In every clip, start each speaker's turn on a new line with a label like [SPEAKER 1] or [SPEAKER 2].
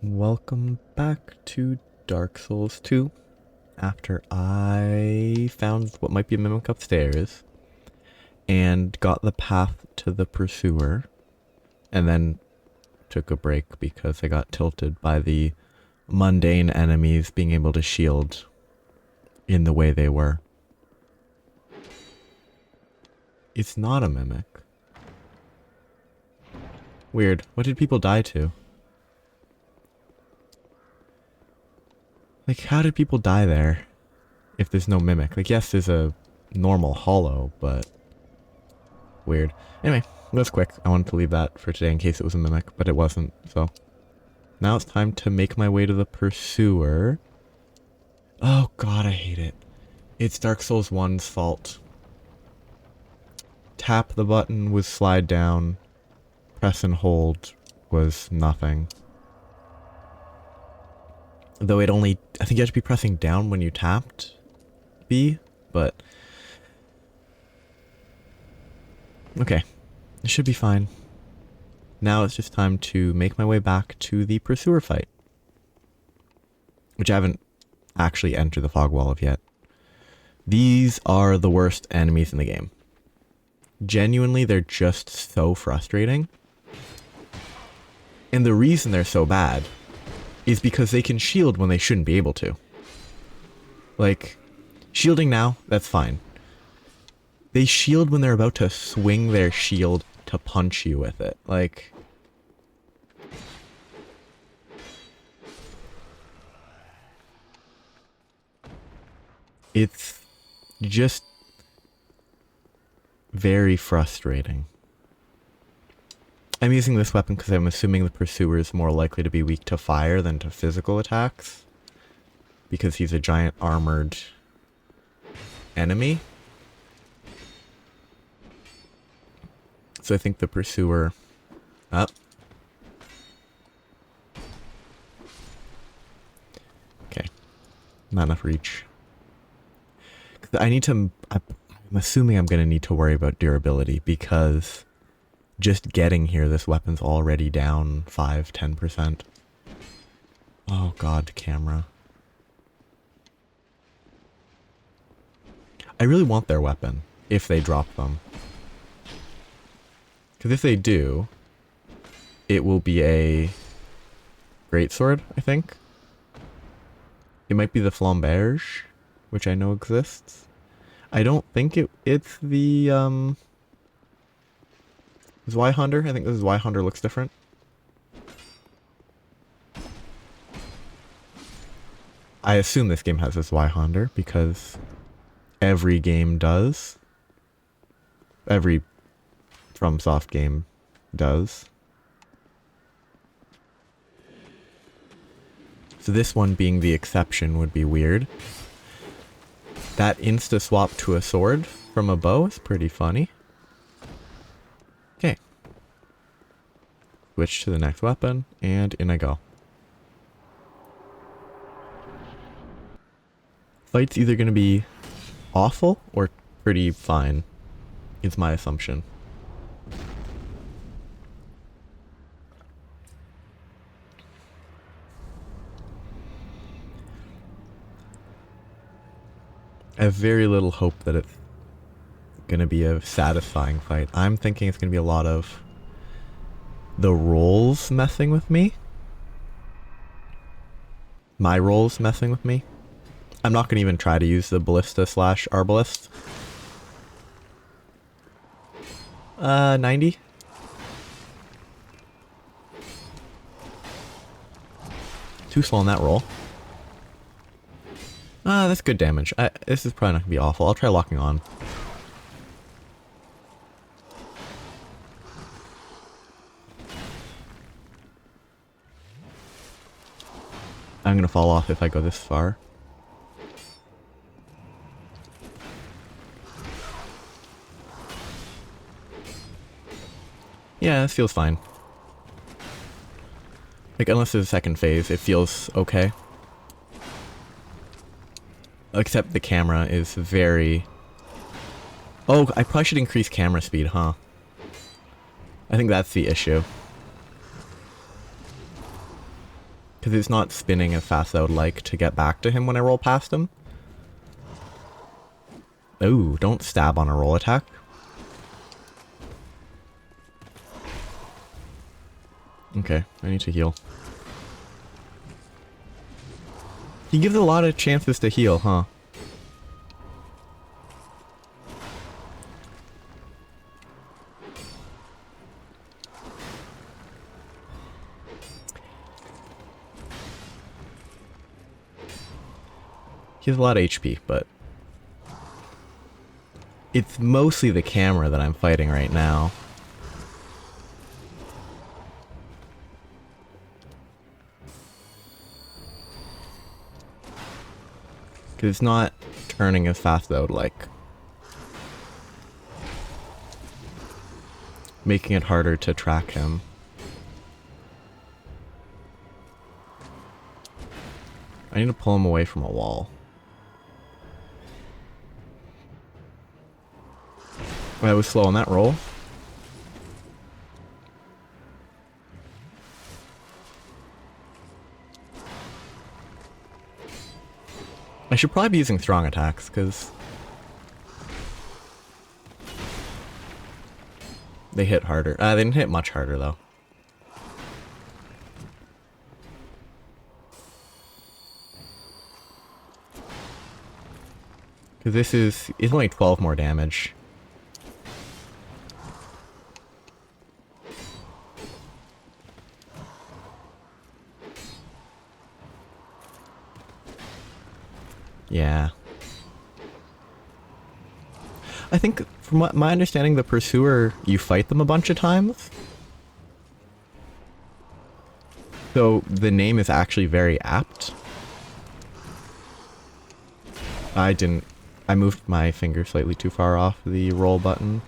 [SPEAKER 1] Welcome back to Dark Souls 2. After I found what might be a mimic upstairs and got the path to the pursuer, and then took a break because I got tilted by the mundane enemies being able to shield in the way they were. It's not a mimic. Weird. What did people die to? Like, how did people die there if there's no mimic? Like, yes, there's a normal hollow, but weird. Anyway, that's quick. I wanted to leave that for today in case it was a mimic, but it wasn't, so. Now it's time to make my way to the pursuer. Oh god, I hate it. It's Dark Souls 1's fault. Tap the button was slide down. Press and hold was nothing. Though it only, I think you have to be pressing down when you tapped B, but okay, it should be fine. Now it's just time to make my way back to the pursuer fight, which I haven't actually entered the fog wall of yet. These are the worst enemies in the game. Genuinely, they're just so frustrating. And the reason they're so bad is because they can shield when they shouldn't be able to. Like, shielding now, that's fine. They shield when they're about to swing their shield to punch you with it. Like, it's just very frustrating. I'm using this weapon because I'm assuming the pursuer is more likely to be weak to fire than to physical attacks, because he's a giant armored enemy. So I think the pursuer... Up. Okay. Not enough reach. I need to... I'm assuming I'm going to need to worry about durability, because just getting here, this weapon's already down 5-10%. Oh god, camera. I really want their weapon, if they drop them. Because if they do, it will be a greatsword, I think. It might be the flamberge, which I know exists. I don't think it's the Zweihander. I think the Zweihander looks different. I assume this game has a Zweihander because every game does. Every FromSoft game does. So this one being the exception would be weird. That insta-swap to a sword from a bow is pretty funny. Okay. Switch to the next weapon, and in I go. Fight's either going to be awful or pretty fine, is my assumption. I have very little hope that it's going to be a satisfying fight. I'm thinking it's going to be a lot of the rolls messing with me. My rolls messing with me. I'm not going to even try to use the ballista / arbalist. 90. Too slow on that roll. That's good damage. This is probably not gonna be awful. I'll try locking on. I'm gonna fall off if I go this far. Yeah, this feels fine. Like, unless there's a second phase, it feels okay. Except the camera is very... Oh, I probably should increase camera speed, huh? I think that's the issue. Because it's not spinning as fast as I would like to get back to him when I roll past him. Ooh, don't stab on a roll attack. Okay, I need to heal. He gives a lot of chances to heal, huh? He has a lot of HP, but it's mostly the camera that I'm fighting right now. Because it's not turning as fast as I would like. Making it harder to track him. I need to pull him away from a wall. I was slow on that roll. I should probably be using strong attacks, because they hit harder. They didn't hit much harder, though. Because it's only 12 more damage. Yeah. I think, from what my understanding, the Pursuer, you fight them a bunch of times. So the name is actually very apt. I moved my finger slightly too far off the roll button.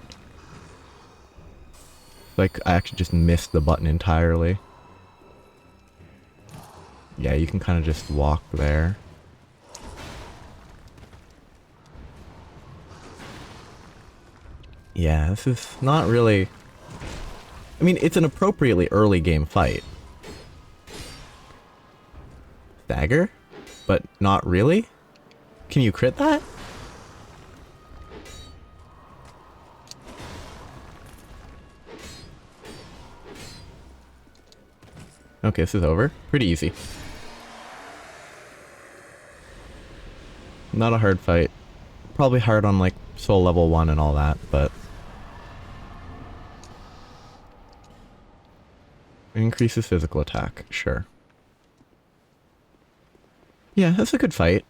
[SPEAKER 1] Like, I actually just missed the button entirely. Yeah, you can kind of just walk there. Yeah, this is not really... I mean, it's an appropriately early game fight. Dagger? But not really? Can you crit that? Okay, this is over. Pretty easy. Not a hard fight. Probably hard on, like, soul level 1 and all that, but... Increases physical attack, sure. Yeah, that's a good fight.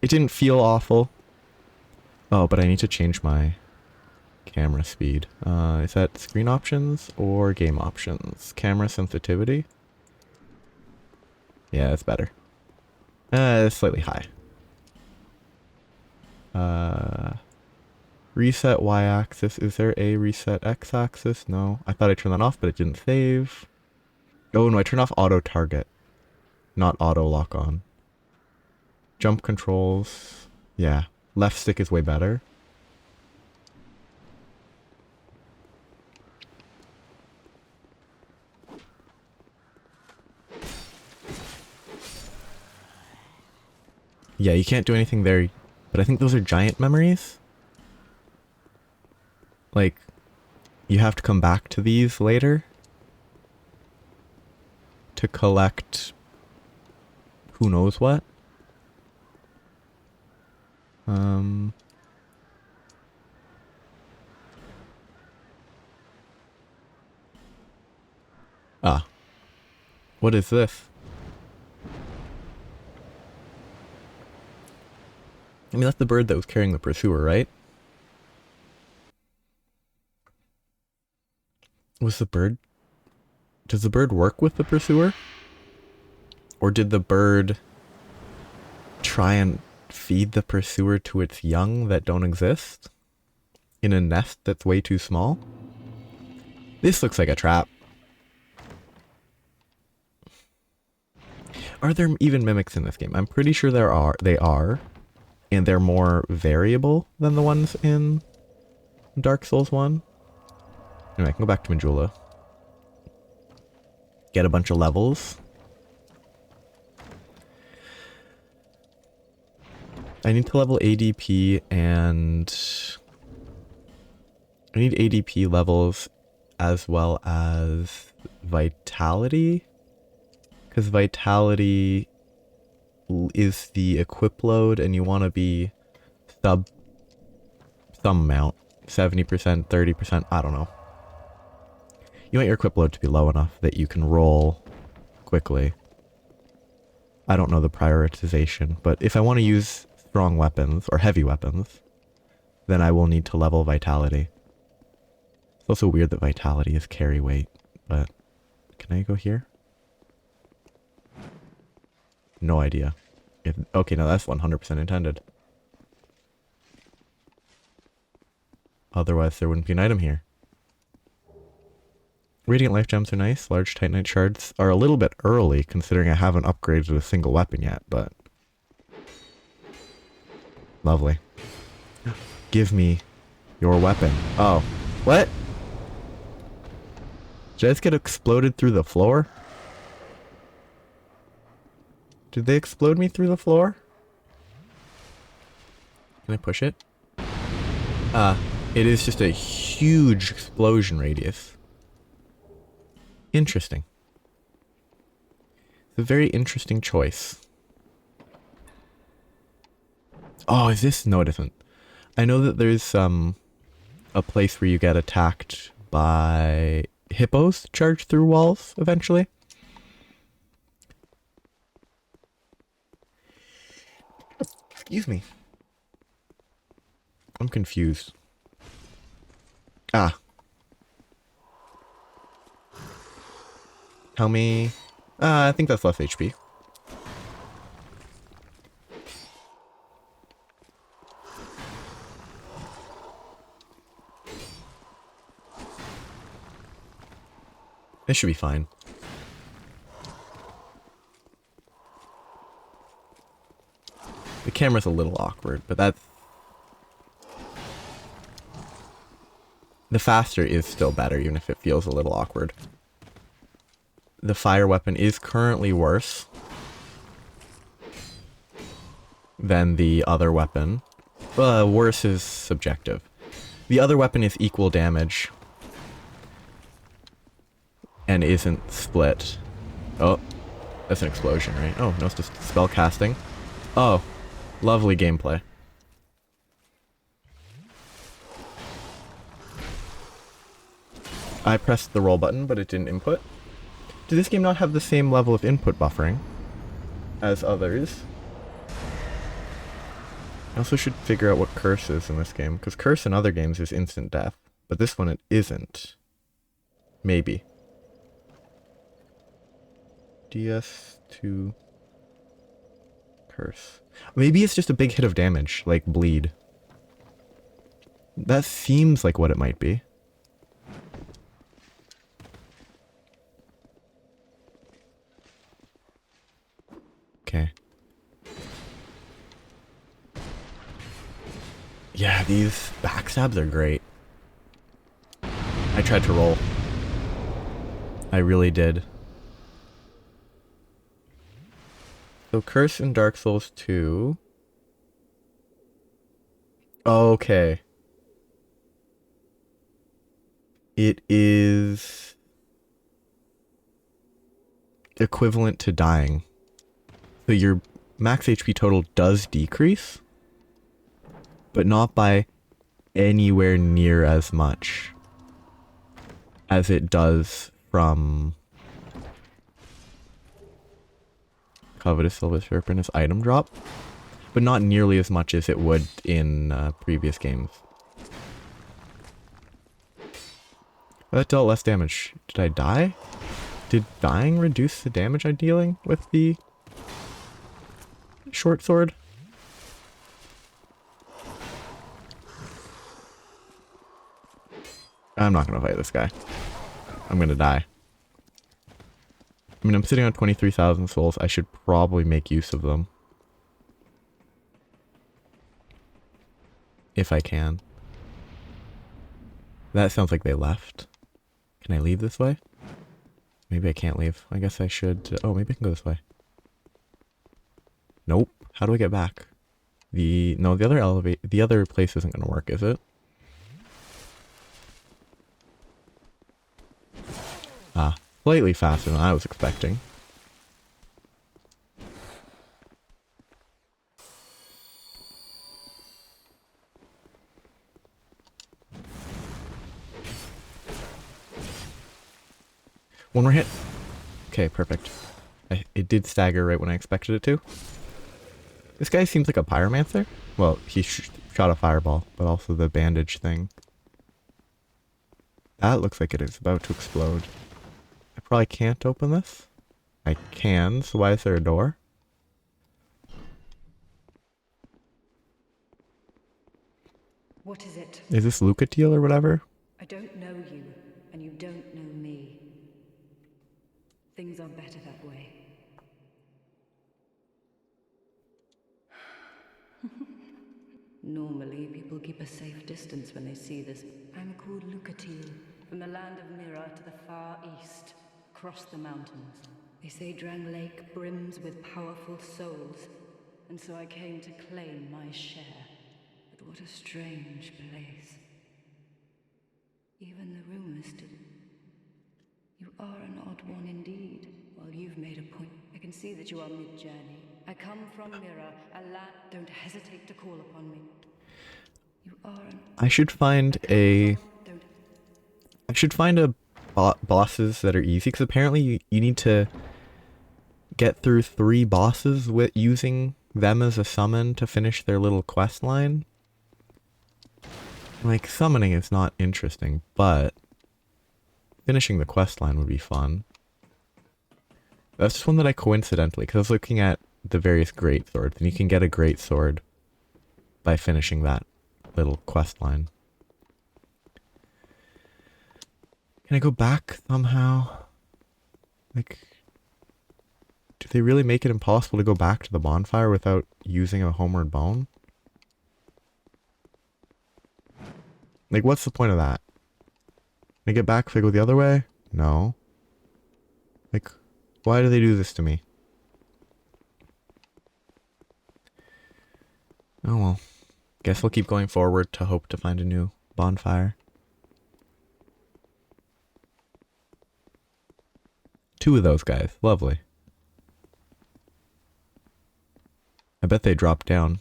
[SPEAKER 1] It didn't feel awful. Oh, but I need to change my camera speed. Is that screen options or game options? Camera sensitivity? Yeah, that's better. It's slightly high. Reset y-axis. Is there a reset x-axis? No. I thought I turned that off, but it didn't save. Oh no, I turned off auto target. Not auto lock on. Jump controls. Yeah. Left stick is way better. Yeah, you can't do anything there, but I think those are giant memories. Like, you have to come back to these later to collect who knows what. Ah. What is this? I mean, that's the bird that was carrying the Pursuer, right? Was the bird... Does the bird work with the Pursuer? Or did the bird try and feed the Pursuer to its young that don't exist? In a nest that's way too small? This looks like a trap. Are there even mimics in this game? I'm pretty sure they are. And they're more variable than the ones in Dark Souls 1. Anyway, I can go back to Majula. Get a bunch of levels. I need to level ADP and... I need ADP levels as well as Vitality. Because Vitality is the equip load and you want to be some amount. 70%, 30%, I don't know. You want your equip load to be low enough that you can roll quickly. I don't know the prioritization, but if I want to use strong weapons or heavy weapons, then I will need to level Vitality. It's also weird that Vitality is carry weight, but can I go here? No idea. Okay, no, that's 100% intended. Otherwise, there wouldn't be an item here. Radiant life gems are nice. Large titanite shards are a little bit early, considering I haven't upgraded a single weapon yet, but... Lovely. Give me your weapon. Oh. What? Did I just get exploded through the floor? Did they explode me through the floor? Can I push it? It is just a huge explosion radius. Interesting. It's a very interesting choice. Oh, is this? No, it isn't. I know that there's a place where you get attacked by hippos charge through walls eventually. Excuse me. I'm confused. Ah. Tell me... I think that's less HP. This should be fine. The camera's a little awkward, but that's... The faster is still better, even if it feels a little awkward. The fire weapon is currently worse than the other weapon. Worse is subjective. The other weapon is equal damage and isn't split. Oh, that's an explosion, right? Oh, no, it's just spell casting. Oh, lovely gameplay. I pressed the roll button, but it didn't input. Did this game not have the same level of input buffering as others? I also should figure out what curse is in this game, because curse in other games is instant death, but this one it isn't. Maybe. DS2 curse. Maybe it's just a big hit of damage, like bleed. That seems like what it might be. Okay. Yeah, these backstabs are great. I tried to roll. I really did. So Curse in Dark Souls 2. Okay. It is equivalent to dying. So your max HP total does decrease, but not by anywhere near as much as it does from Covetous Silver Serpent's item drop, but not nearly as much as it would in previous games. That dealt less damage. Did I die? Did dying reduce the damage I'm dealing with the short sword? I'm not gonna fight this guy. I'm gonna die. I mean, I'm sitting on 23,000 souls. I should probably make use of them. If I can. That sounds like they left. Can I leave this way? Maybe I can't leave. I guess I should... Oh, maybe I can go this way. Nope. How do I get back? No, the other place isn't gonna work, is it? Ah, slightly faster than I was expecting. One more hit. Okay, perfect. It did stagger right when I expected it to. This guy seems like a pyromancer. Well, he shot a fireball, but also the bandage thing. That looks like it is about to explode. I probably can't open this. I can, so why is there a door?
[SPEAKER 2] What is it?
[SPEAKER 1] Is this Lucatiel or whatever?
[SPEAKER 2] I don't know you, and you don't know me. Things are better that way. Normally, people keep a safe distance when they see this. I'm called Lucatiel, from the land of Mira to the far east, across the mountains. They say Drang Lake brims with powerful souls, and so I came to claim my share. But what a strange place. Even the rumors do. You are an odd one indeed. Well, you've made a point. I can see that you are mid-journey. I come from Mira, a land. Don't hesitate to call upon me. You are an...
[SPEAKER 1] I should find a... I should find a bosses that are easy, because apparently you need to get through 3 bosses with using them as a summon to finish their little quest line. Like, summoning is not interesting, but finishing the quest line would be fun. That's just one that I coincidentally, because I was looking at the various great swords, and you can get a great sword by finishing that little quest line. Can I go back somehow? Like, do they really make it impossible to go back to the bonfire without using a homeward bone? Like, what's the point of that? Can I get back if I go the other way? No. Like, why do they do this to me? Oh well. Guess we'll keep going forward to hope to find a new bonfire. 2 of those guys. Lovely. I bet they drop down.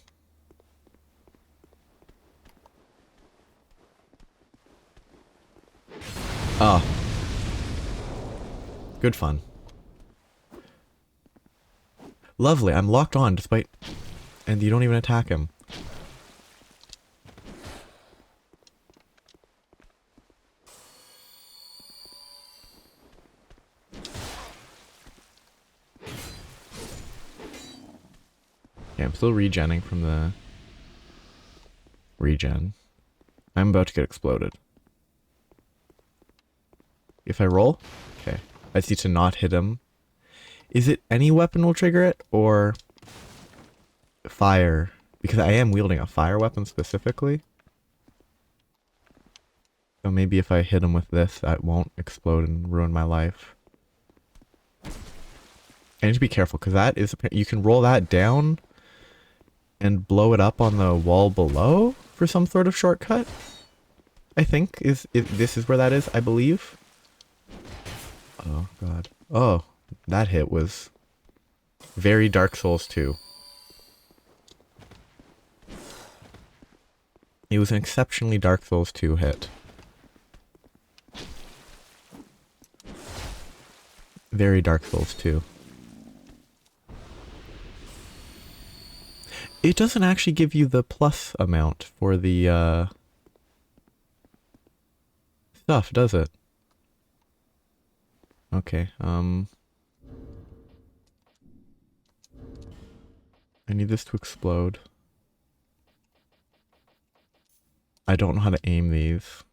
[SPEAKER 1] Ah. Good fun. Lovely, I'm locked on despite... And you don't even attack him. Yeah, I'm still regenning from the... regen. I'm about to get exploded. If I roll? Okay. I just need to not hit him. Is it any weapon will trigger it, or fire? Because I am wielding a fire weapon specifically. So maybe if I hit him with this, that won't explode and ruin my life. I need to be careful, because that is... You can roll that down and blow it up on the wall below for some sort of shortcut. I think this is where that is, I believe. Oh god. Oh, that hit was very Dark Souls 2. It was an exceptionally Dark Souls 2 hit. Very Dark Souls 2. It doesn't actually give you the plus amount for the stuff, does it? Okay, I need this to explode. I don't know how to aim these.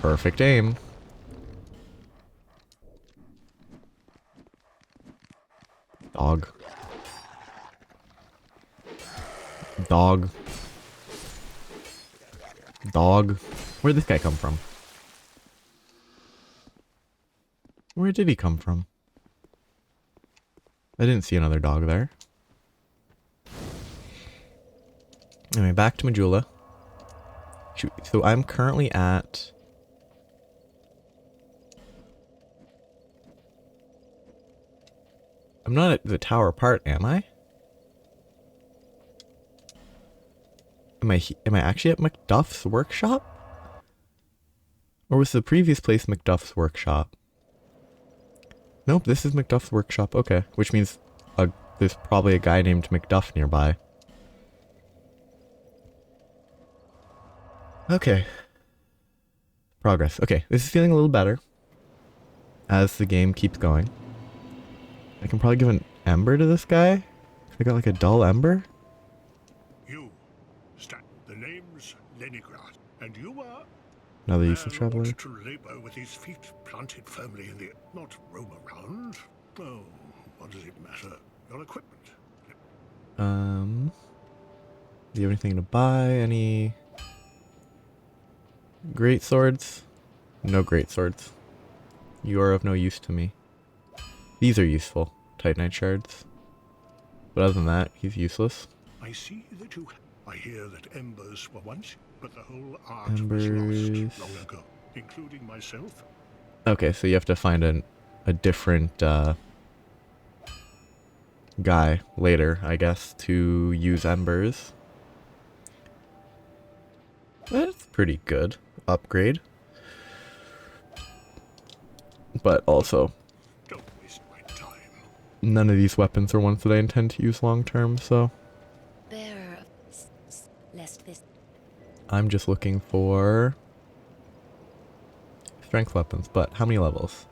[SPEAKER 1] Perfect aim. Dog. Dog. Dog. Where'd this guy come from? Where did he come from? I didn't see another dog there. Anyway, back to Majula. So I'm currently at... I'm not at the tower part, am I? Am I actually at Macduff's workshop? Or was the previous place Macduff's workshop? Nope, this is Macduff's workshop. Okay, which means there's probably a guy named Macduff nearby. Okay. Progress. Okay, this is feeling a little better as the game keeps going. I can probably give an ember to this guy. I got like a dull ember.
[SPEAKER 3] You, the name's Leningrad, and you are
[SPEAKER 1] Another useless traveler.
[SPEAKER 3] to labor with his feet planted firmly in the, not roam around. Oh, what does it matter? Your equipment.
[SPEAKER 1] Do you have anything to buy? Any great swords? No great swords. You are of no use to me. These are useful. Titanite shards. But other than that, he's useless.
[SPEAKER 3] I see that you... I hear that embers were once, but the whole art was lost long ago, including myself.
[SPEAKER 1] Okay, so you have to find a different guy later, I guess, to use embers. That's pretty good upgrade. But also,
[SPEAKER 3] Don't waste my time.
[SPEAKER 1] none of these weapons are ones that I intend to use long term, so
[SPEAKER 4] Bearer of lest this
[SPEAKER 1] I'm just looking for strength weapons. But how many levels?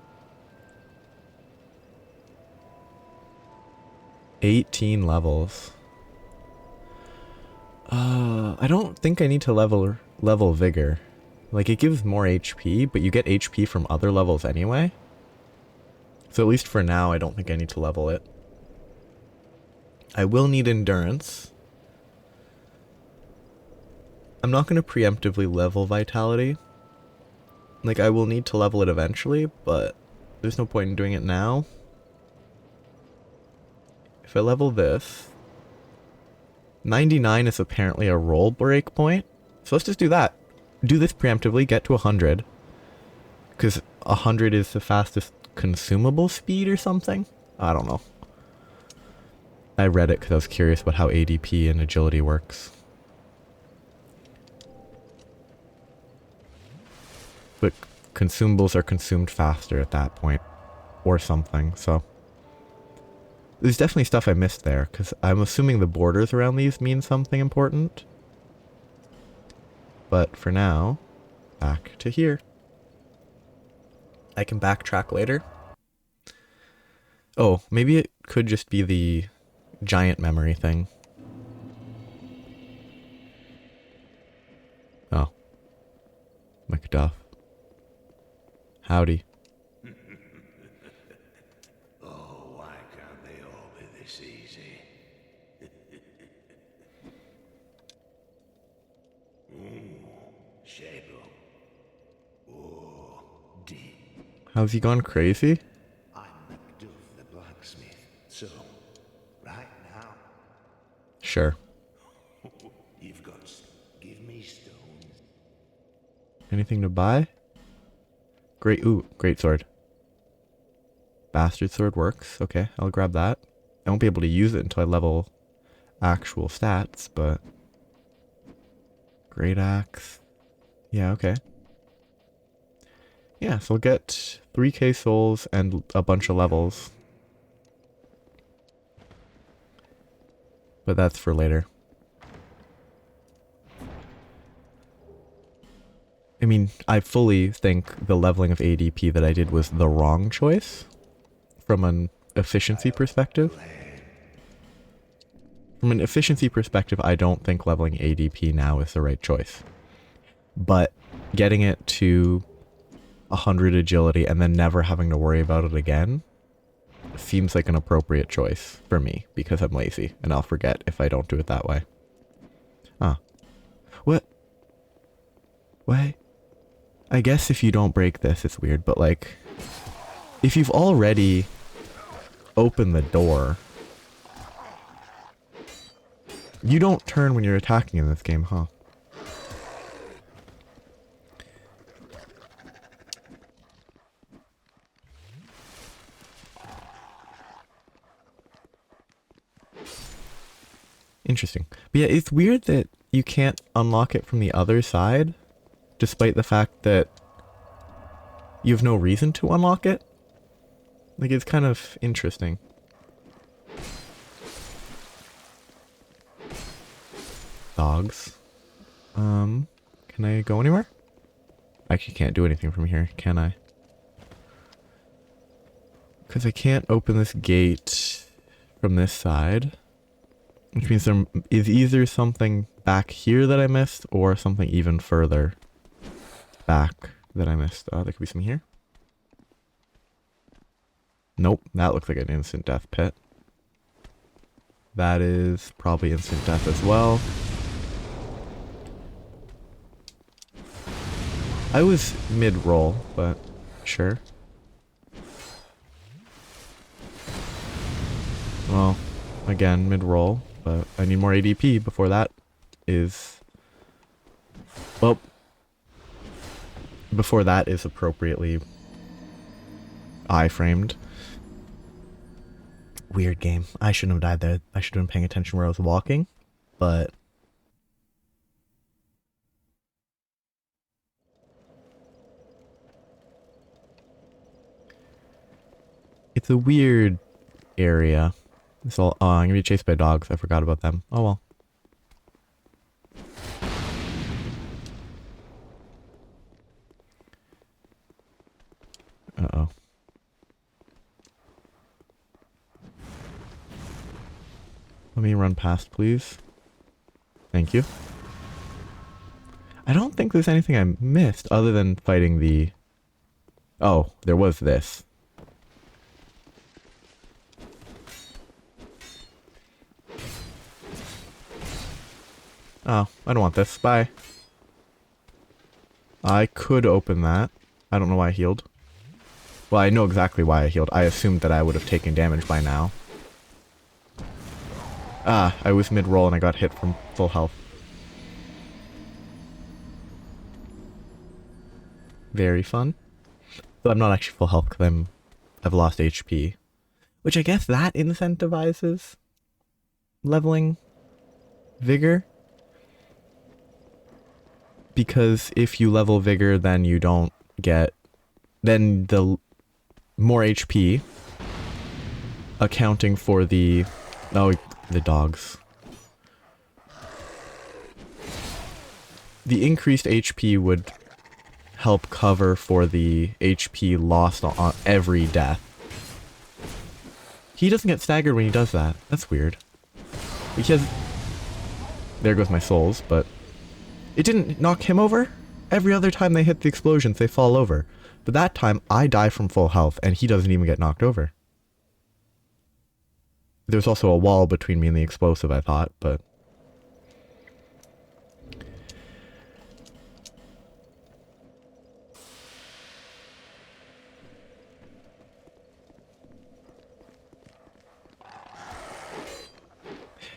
[SPEAKER 1] 18 levels. I don't think I need to level vigor. Like, it gives more HP, but you get HP from other levels anyway. So at least for now, I don't think I need to level it. I will need endurance. I'm not going to preemptively level vitality. Like, I will need to level it eventually, but there's no point in doing it now. If I level this, 99 is apparently a roll break point. So let's just do that. Do this preemptively, get to 100. Because 100 is the fastest consumable speed or something? I don't know. I read it because I was curious about how ADP and agility works. But consumables are consumed faster at that point. Or something, so... There's definitely stuff I missed there, because I'm assuming the borders around these mean something important. But for now, back to here. I can backtrack later. Oh, maybe it could just be the giant memory thing. Oh. Macduff. Howdy.
[SPEAKER 5] Oh, why can't they all be this easy? Shape up. Oh, deep.
[SPEAKER 1] How's he gone crazy?
[SPEAKER 5] I'm Macduff the blacksmith. So, right now,
[SPEAKER 1] Sure.
[SPEAKER 5] you've got give me stones.
[SPEAKER 1] Anything to buy? Great sword. Bastard sword works. Okay, I'll grab that. I won't be able to use it until I level actual stats, but... Great axe. Yeah, okay. Yeah, so I'll get 3k souls and a bunch of levels. But that's for later. I mean, I fully think the leveling of ADP that I did was the wrong choice from an efficiency perspective. From an efficiency perspective, I don't think leveling ADP now is the right choice. But getting it to 100 agility and then never having to worry about it again seems like an appropriate choice for me because I'm lazy and I'll forget if I don't do it that way. Ah. What? Wait. I guess if you don't break this, it's weird, but like, if you've already open the door. You don't turn when you're attacking in this game, huh? Interesting. But yeah, it's weird that you can't unlock it from the other side, despite the fact that you have no reason to unlock it. Like, it's kind of interesting. Dogs. Can I go anywhere? I actually can't do anything from here, can I? Because I can't open this gate from this side. Which means there is either something back here that I missed, or something even further back that I missed. There could be some here. Nope, that looks like an instant death pit. That is probably instant death as well. I was mid-roll, but sure. Well, again, mid-roll, but I need more ADP before that is... Well, before that is appropriately I-framed. Weird game. I shouldn't have died there. I should have been paying attention where I was walking, but... It's a weird area. It's all, oh, I'm gonna be chased by dogs. I forgot about them. Oh well. Uh-oh. Let me run past, please. Thank you. I don't think there's anything I missed other than fighting the... Oh, there was this. Oh, I don't want this. Bye. I could open that. I don't know why I healed. Well, I know exactly why I healed. I assumed that I would have taken damage by now. Ah, I was mid-roll and I got hit from full health. Very fun. Though I'm not actually full health because I've lost HP. Which I guess that incentivizes leveling vigor. Because if you level vigor, then you don't get... Then the more HP accounting for the... Oh, the dogs. The increased HP would help cover for the HP lost on every death. He doesn't get staggered when he does that. That's weird. Because... There goes my souls, but... It didn't knock him over. Every other time they hit the explosions, they fall over. But that time, I die from full health, and he doesn't even get knocked over. There's also a wall between me and the explosive, I thought, but...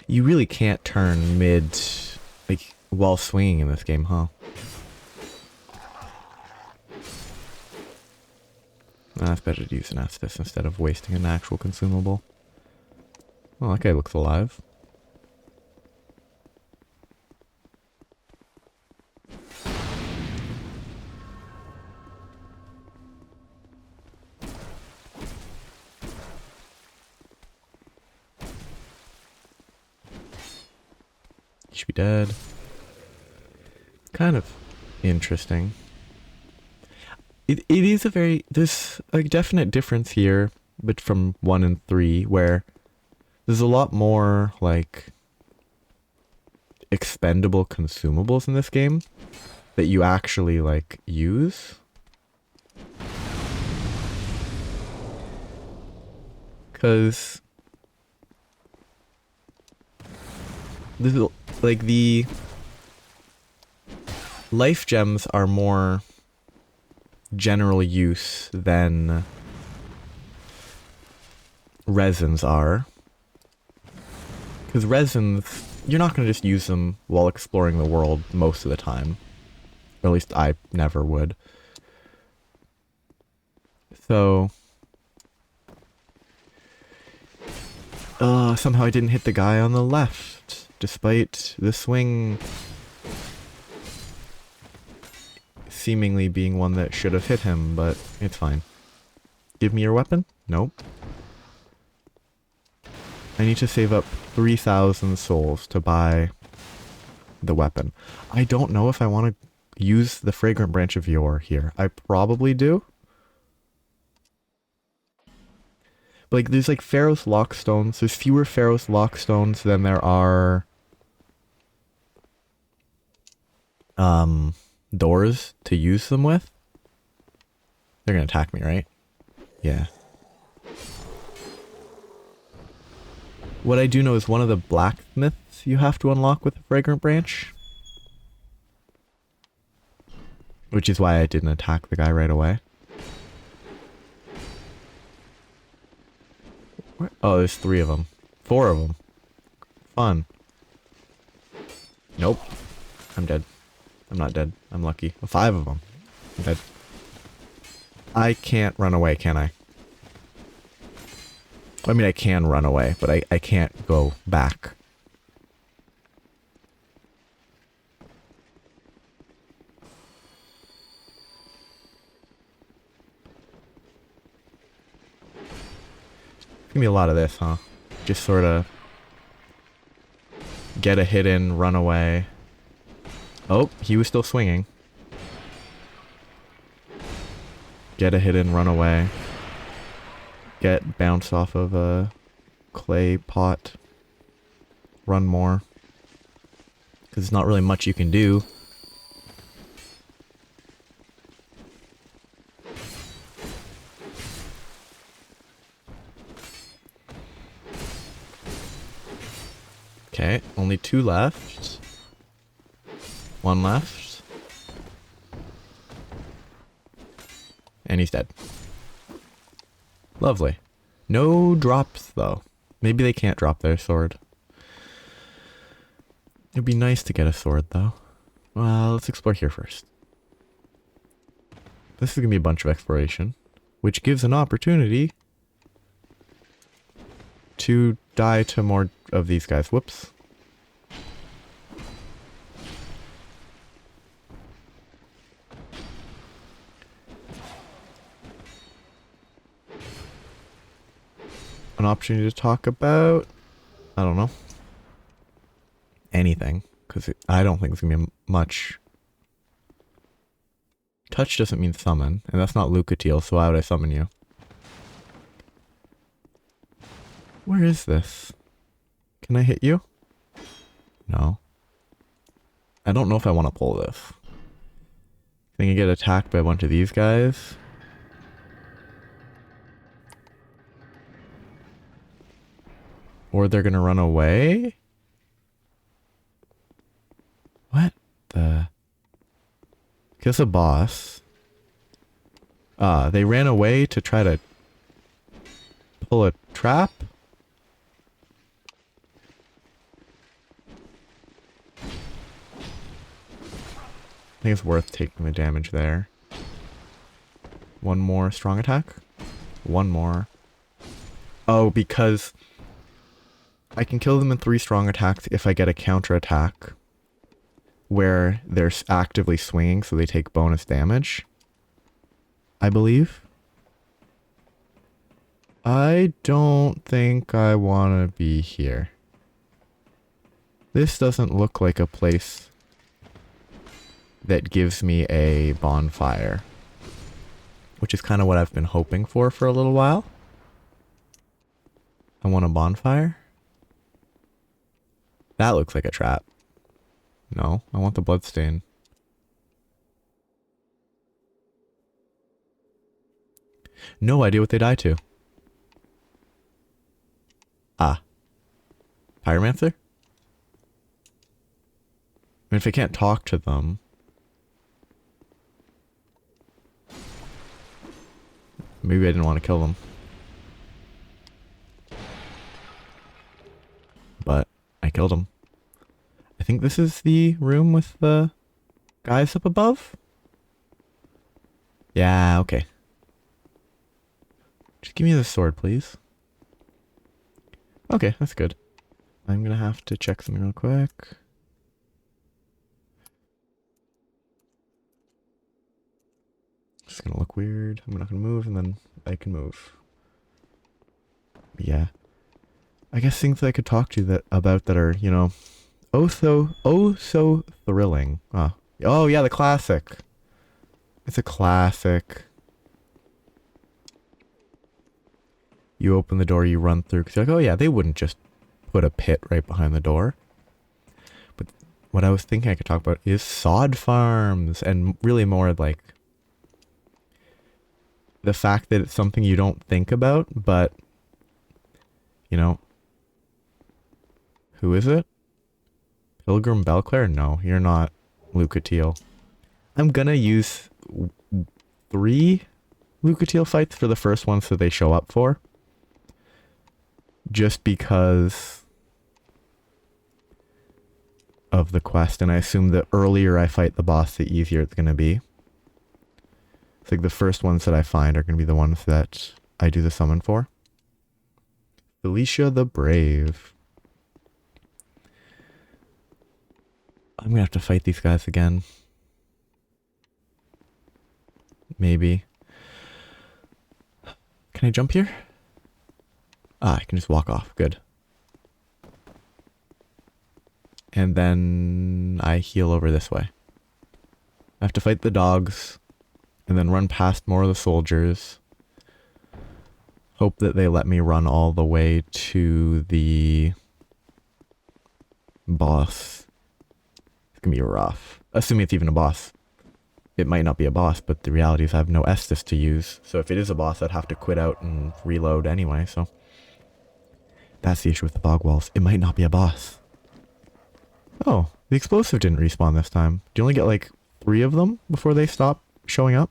[SPEAKER 1] You really can't turn mid, like, while swinging in this game, huh? It's better to use an Estus instead of wasting an actual consumable. Well, that guy looks alive. He should be dead. Kind of interesting. It is a very... There's a definite difference here but from 1 and 3 where there's a lot more, like, expendable consumables in this game that you actually, like, use. Because... like, the life gems are more general use than resins are. Because resins, you're not going to just use them while exploring the world most of the time. Or at least I never would. So... somehow I didn't hit the guy on the left, despite the swing seemingly being one that should have hit him, but it's fine. Give me your weapon? Nope. I need to save up 3,000 souls to buy the weapon. I don't know if I want to use the fragrant branch of yore here. I probably do. But like, there's like Pharaoh's Lockstones. There's fewer Pharaoh's Lockstones than there are doors to use them with. They're gonna attack me, right? Yeah. What I do know is one of the blacksmiths you have to unlock with the fragrant branch. Which is why I didn't attack the guy right away. Where? Oh, there's 3 of them. 4 of them. Fun. Nope. I'm dead. I'm not dead. I'm lucky. 5 of them. I'm dead. I can't run away, can I? I mean, I can run away, but I can't go back. Give me a lot of this, huh? Just sort of get a hit in, run away. Oh, he was still swinging. Get a hit in, run away. Get bounced off of a clay pot. Run more. Because there's not really much you can do. Okay, only 2 left. 1 left. And he's dead. Lovely. No drops, though. Maybe they can't drop their sword. It'd be nice to get a sword, though. Well, let's explore here first. This is going to be a bunch of exploration, which gives an opportunity to die to more of these guys. Whoops. An opportunity to talk about, I don't know, anything, because I don't think it's going to be much. Touch doesn't mean summon, and that's not Lucatiel, so why would I summon you? Where is this? Can I hit you? No. I don't know if I want to pull this. I think I get attacked by a bunch of these guys. Or they're gonna run away? What the? Kiss a boss. They ran away to try to pull a trap? I think it's worth taking the damage there. 1 more strong attack? 1 more. Oh, because I can kill them in 3 strong attacks if I get a counter attack where they're actively swinging, so they take bonus damage. I believe. I don't think I want to be here. This doesn't look like a place that gives me a bonfire, which is kind of what I've been hoping for a little while. I want a bonfire. That looks like a trap. No, I want the bloodstain. No idea what they die to. Ah. Pyromancer? I mean, if I can't talk to them... Maybe I didn't want to kill them. killed him. I think this is the room with the guys up above? Yeah, okay. Just give me the sword, please. Okay, that's good. I'm gonna have to check something real quick. It's gonna look weird. I'm not gonna move, and then I can move. Yeah. I guess things that I could talk to you about that are, you know, oh so thrilling. Oh yeah, the classic. It's a classic. You open the door, you run through, because you're like, oh yeah, they wouldn't just put a pit right behind the door. But what I was thinking I could talk about is sod farms, and really more like the fact that it's something you don't think about, but, you know, who is it? Pilgrim Belclair? No, you're not Lucatiel. I'm gonna use 3 Lucatiel fights for the first ones that they show up for. Just because of the quest, and I assume the earlier I fight the boss, the easier it's gonna be. It's like the first ones that I find are gonna be the ones that I do the summon for. Felicia the Brave. I'm gonna have to fight these guys again. Maybe. Can I jump here? I can just walk off. Good. And then I heal over this way. I have to fight the dogs, and then run past more of the soldiers. Hope that they let me run all the way to the boss. It's gonna be rough. Assuming it's even a boss. It might not be a boss, but the reality is I have no Estus to use. So if it is a boss, I'd have to quit out and reload anyway, so. That's the issue with the bog walls. It might not be a boss. Oh, the explosive didn't respawn this time. Do you only get like 3 of them before they stop showing up?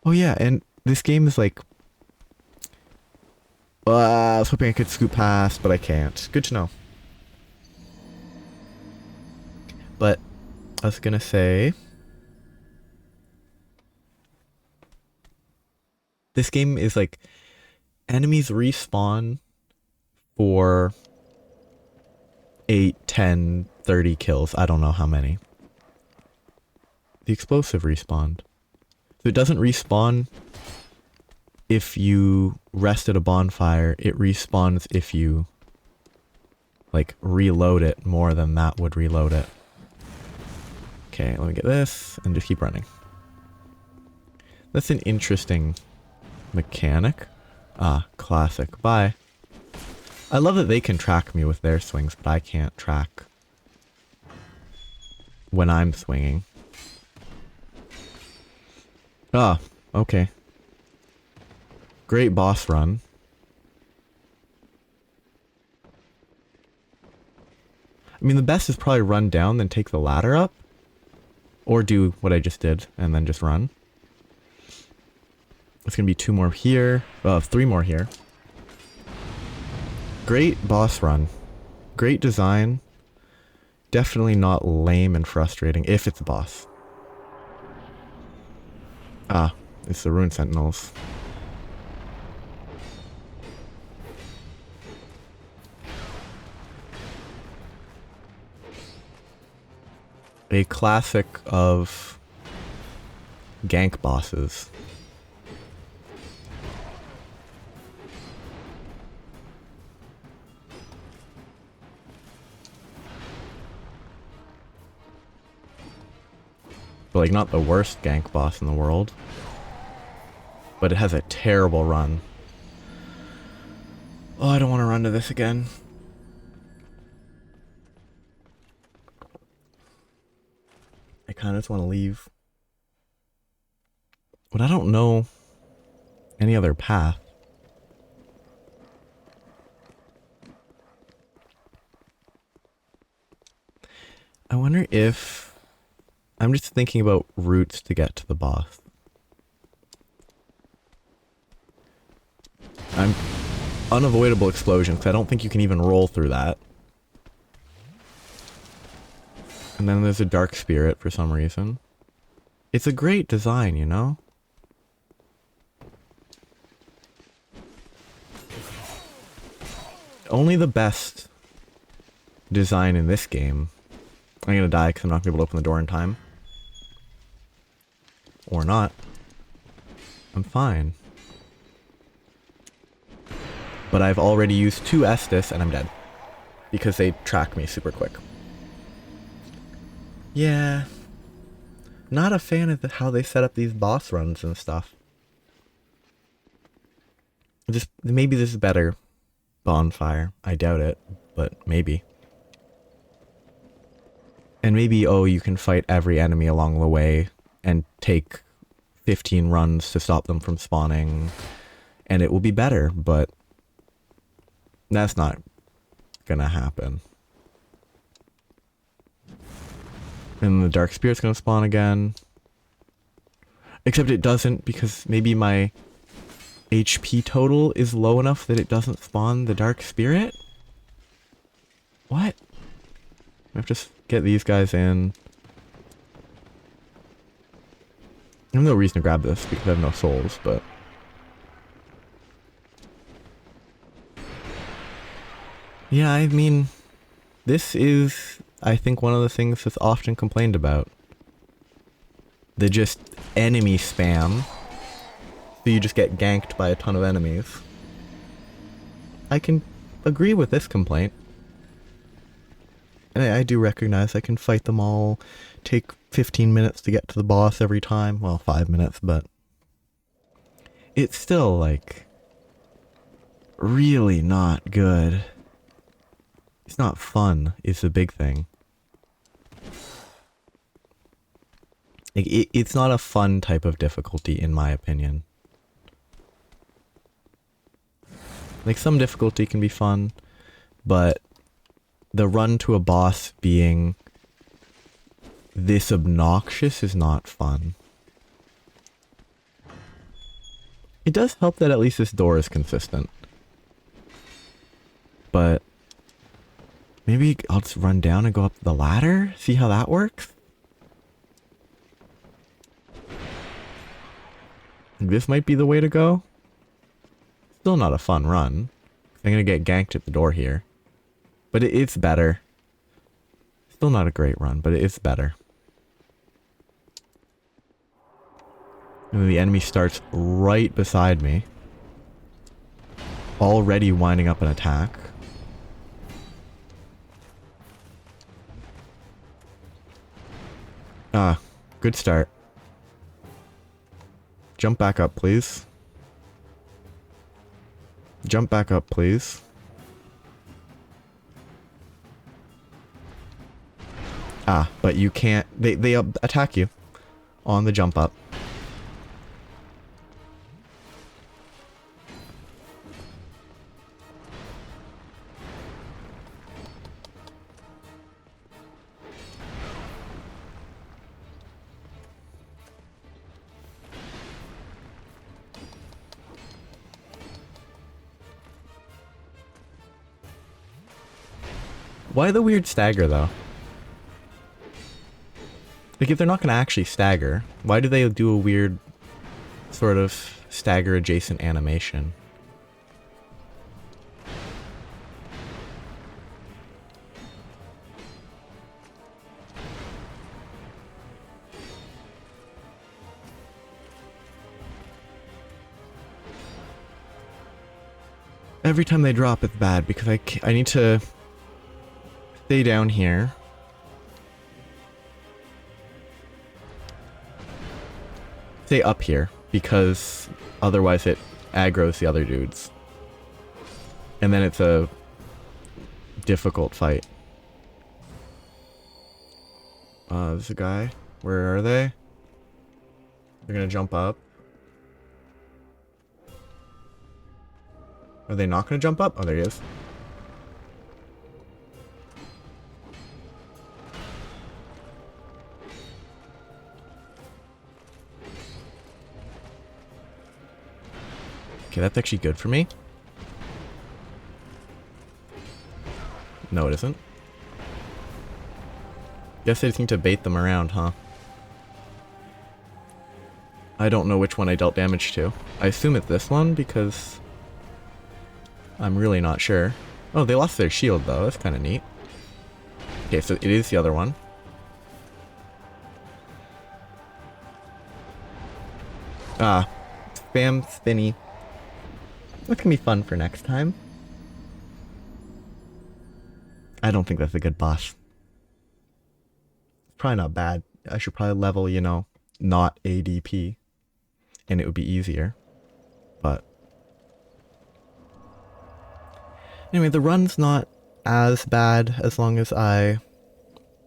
[SPEAKER 1] Oh yeah, and this game is like... I was hoping I could scoot past, but I can't. Good to know. But I was gonna say... This game is like... Enemies respawn for 8, 10, 30 kills. I don't know how many. The explosive respawned. So it doesn't respawn if you rest at a bonfire. It respawns if you, like, reload it more than that would reload it. Okay, let me get this and just keep running. That's an interesting mechanic. Classic. Bye. I love that they can track me with their swings, but I can't track when I'm swinging. Okay. Great boss run. I mean, the best is probably run down, then take the ladder up. Or do what I just did, and then just run. It's gonna be 2 more here. 3 more here. Great boss run. Great design. Definitely not lame and frustrating if it's a boss. It's the Rune Sentinels. A classic of gank bosses. But like, not the worst gank boss in the world. But it has a terrible run. Oh, I don't want to run to this again. I kind of just want to leave. But I don't know any other path. I wonder if... I'm just thinking about routes to get to the boss. unavoidable explosion, because I don't think you can even roll through that. And then there's a dark spirit for some reason. It's a great design, you know? Only the best design in this game. I'm gonna die because I'm not gonna be able to open the door in time. Or not. I'm fine. But I've already used 2 Estus and I'm dead. Because they track me super quick. Yeah. Not a fan of how they set up these boss runs and stuff. Just maybe this is better. Bonfire. I doubt it, but maybe. And maybe, oh, you can fight every enemy along the way and take 15 runs to stop them from spawning, and it will be better, but that's not gonna happen. And the dark spirit's gonna spawn again. Except it doesn't, because maybe my HP total is low enough that it doesn't spawn the dark spirit? What? I have to get these guys in. I have no reason to grab this because I have no souls, but... Yeah, I mean... This is, I think, one of the things that's often complained about. The just enemy spam. So you just get ganked by a ton of enemies. I can agree with this complaint. And I do recognize I can fight them all, take 15 minutes to get to the boss every time. Well, 5 minutes, but... It's still, like... really not good. It's not fun, is the big thing. Like, it's not a fun type of difficulty, in my opinion. Like, some difficulty can be fun, but the run to a boss being this obnoxious is not fun. It does help that at least this door is consistent. But maybe I'll just run down and go up the ladder? See how that works? This might be the way to go. Still not a fun run. I'm gonna get ganked at the door here. But it's better. Still not a great run, but it's better. And then the enemy starts right beside me. Already winding up an attack. Ah, good start. Jump back up, please. Jump back up, please. Ah, but you can't... They attack you on the jump up. Why the weird stagger, though? Like, if they're not going to actually stagger, why do they do a weird sort of stagger-adjacent animation? Every time they drop, it's bad, because I need to stay down here. Stay up here, because otherwise it aggroes the other dudes. And then it's a difficult fight. There's a guy. Where are they? They're gonna jump up. Are they not gonna jump up? Oh, there he is. Okay, that's actually good for me. No, it isn't. Guess they just need to bait them around, huh? I don't know which one I dealt damage to. I assume it's this one because I'm really not sure. Oh, they lost their shield though. That's kind of neat. Okay, so it is the other one. Ah, spam spinny. That's gonna be fun for next time. I don't think that's a good boss. Probably not bad. I should probably level, you know, not ADP. And it would be easier. But anyway, the run's not as bad as long as I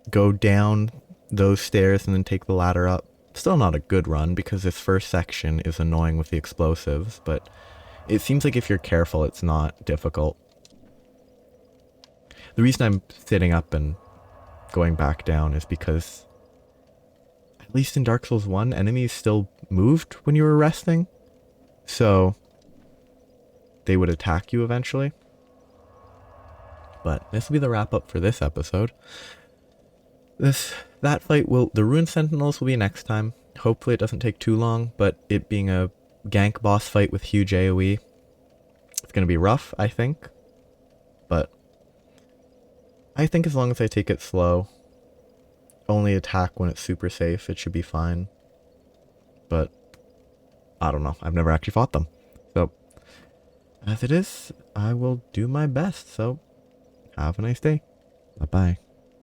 [SPEAKER 1] go down those stairs and then take the ladder up. Still not a good run because this first section is annoying with the explosives, but it seems like if you're careful, it's not difficult. The reason I'm sitting up and going back down is because, at least in Dark Souls 1, enemies still moved when you were resting. So they would attack you eventually. But this will be the wrap up for this episode. That fight the Ruined Sentinels will be next time. Hopefully it doesn't take too long, but it being a gank boss fight with huge AoE, it's going to be rough, I think. But I think as long as I take it slow, only attack when it's super safe, it should be fine. But I don't know. I've never actually fought them. So as it is, I will do my best. So have a nice day. Bye-bye.